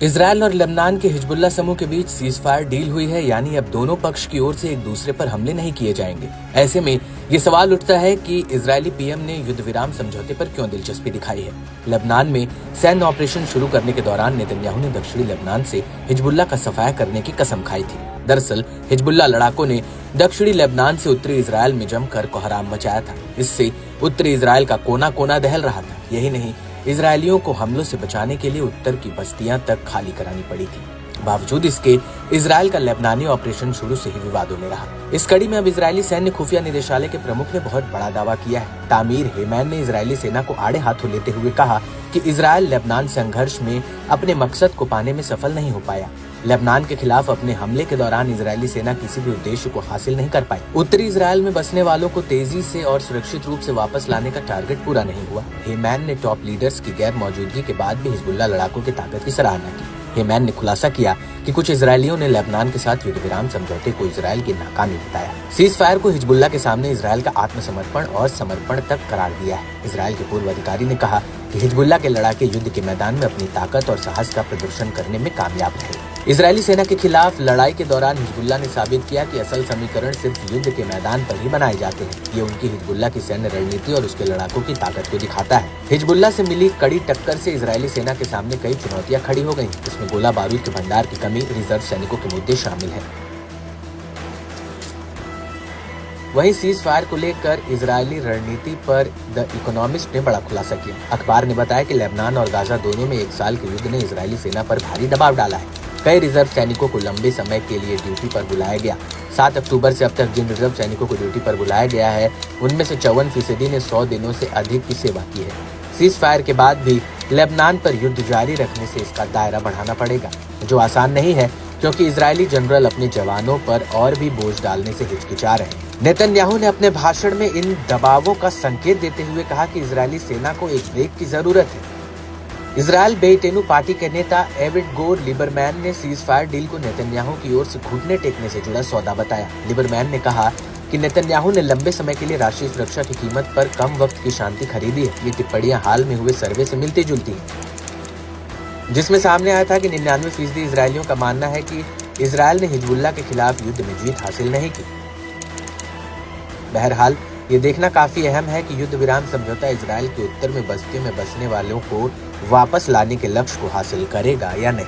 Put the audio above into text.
Israel और Lebanon के Hezbollah समूह के बीच सीजफायर डील हुई है, यानी अब दोनों पक्ष की ओर से एक दूसरे पर हमले नहीं किए जाएंगे। ऐसे में ये सवाल उठता है कि इजरायली पीएम ने युद्ध विराम समझौते पर क्यों दिलचस्पी दिखाई है। लेबनान में सैन्य ऑपरेशन शुरू करने के दौरान नेतन्याहू ने दक्षिणी लेबनान से हिजबुल्लाह का सफाया करने की कसम खाई थी। दरअसल हिजबुल्लाह लड़ाकों ने दक्षिणी लेबनान से उत्तरी इजरायल में जमकर कोहराम मचाया था। इससे उत्तरी इजरायल का कोना कोना दहल रहा था। यही नहीं, इजरायलियों को हमलों से बचाने के लिए उत्तर की बस्तियां तक खाली करानी पड़ी थी। बावजूद इसके इजरायल का लेबनानी ऑपरेशन शुरू से ही विवादों में रहा। इस कड़ी में अब इजरायली सैन्य खुफिया निदेशालय के प्रमुख ने बहुत बड़ा दावा किया है। तामीर हेमैन ने इजरायली सेना को आड़े हाथों लेते हुए कहा कि इजरायल लेबनान संघर्ष में अपने मकसद को पाने में सफल नहीं हो पाया। लेबनान के खिलाफ अपने हमले के दौरान इजरायली सेना किसी भी उद्देश्य को हासिल नहीं कर पाई। उत्तरी इजरायल में बसने वालों को तेजी से और सुरक्षित रूप से वापस लाने का टारगेट पूरा नहीं हुआ। हेमैन ने टॉप लीडर्स की गैर मौजूदगी के बाद भी हिजबुल्लाह लड़ाकों की ताकत की सराहना की। हेमैन ने खुलासा किया कि कुछ इजरायलियों ने लेबनान के साथ युद्ध विराम समझौते को इजरायल की नाकामी बताया। सीज फायर को हिजबुल्लाह के सामने इजरायल का आत्मसमर्पण और समर्पण तक करार दिया है। इजरायल के पूर्व अधिकारी ने कहा कि हिजबुल्लाह के लड़ाके युद्ध के मैदान में अपनी ताकत और साहस का प्रदर्शन करने में कामयाब रहे। इजरायली सेना के खिलाफ लड़ाई के दौरान हिजबुल्लाह ने साबित किया कि असल समीकरण सिर्फ युद्ध के मैदान पर ही बनाए जाते हैं। ये उनकी हिजबुल्लाह की सैन्य रणनीति और उसके लड़ाकों की ताकत को दिखाता है। हिजबुल्लाह से मिली कड़ी टक्कर से इजरायली सेना के सामने कई चुनौतियां खड़ी हो गयी। इसमें गोला बारूद के भंडार की कमी, रिजर्व सैनिकों के मुद्दे शामिल है। वहीं सीज फायर को लेकर इजरायली रणनीति पर द इकोनॉमिस्ट ने बड़ा खुलासा किया। अखबार ने बताया कि लेबनान और गाजा दोनों में 1 साल के युद्ध ने इजरायली सेना पर भारी दबाव डाला है। कई रिजर्व सैनिकों को लंबे समय के लिए ड्यूटी पर बुलाया गया। 7 अक्टूबर से अब तक जिन रिजर्व सैनिकों को ड्यूटी पर बुलाया गया है, उनमें से 54% ने 100 दिनों से अधिक की सेवा की है। सीज फायर के बाद भी लेबनान पर युद्ध जारी रखने से इसका दायरा बढ़ाना पड़ेगा, जो आसान नहीं है, क्योंकि इजरायली जनरल अपने जवानों पर और भी बोझ डालने से हिचकिचा रहे हैं। नेतन्याहू ने अपने भाषण में इन दबावों का संकेत देते हुए कहा कि इजरायली सेना को एक ब्रेक की जरूरत है। इजरायल बेटेनू पार्टी के नेता एविगडोर लिबरमैन ने सीज फायर डील को नेतन्याहू की ओर से घुटने टेकने से जुड़ा सौदा बताया। लिबरमैन ने कहा कि नेतन्याहू ने लंबे समय के लिए राष्ट्रीय सुरक्षा की कीमत पर कम वक्त की शांति खरीदी है। ये टिप्पणियां हाल में हुए सर्वे से मिलती जुलती हैं, जिसमें सामने आया था कि 99% इजरायलियों का मानना है कि इजरायल ने हिजबुल्लाह के खिलाफ युद्ध में जीत हासिल नहीं की। बहरहाल ये देखना काफी अहम है कि युद्ध विराम समझौता इजरायल के उत्तर में बस्तियों में बसने वालों को वापस लाने के लक्ष्य को हासिल करेगा या नहीं।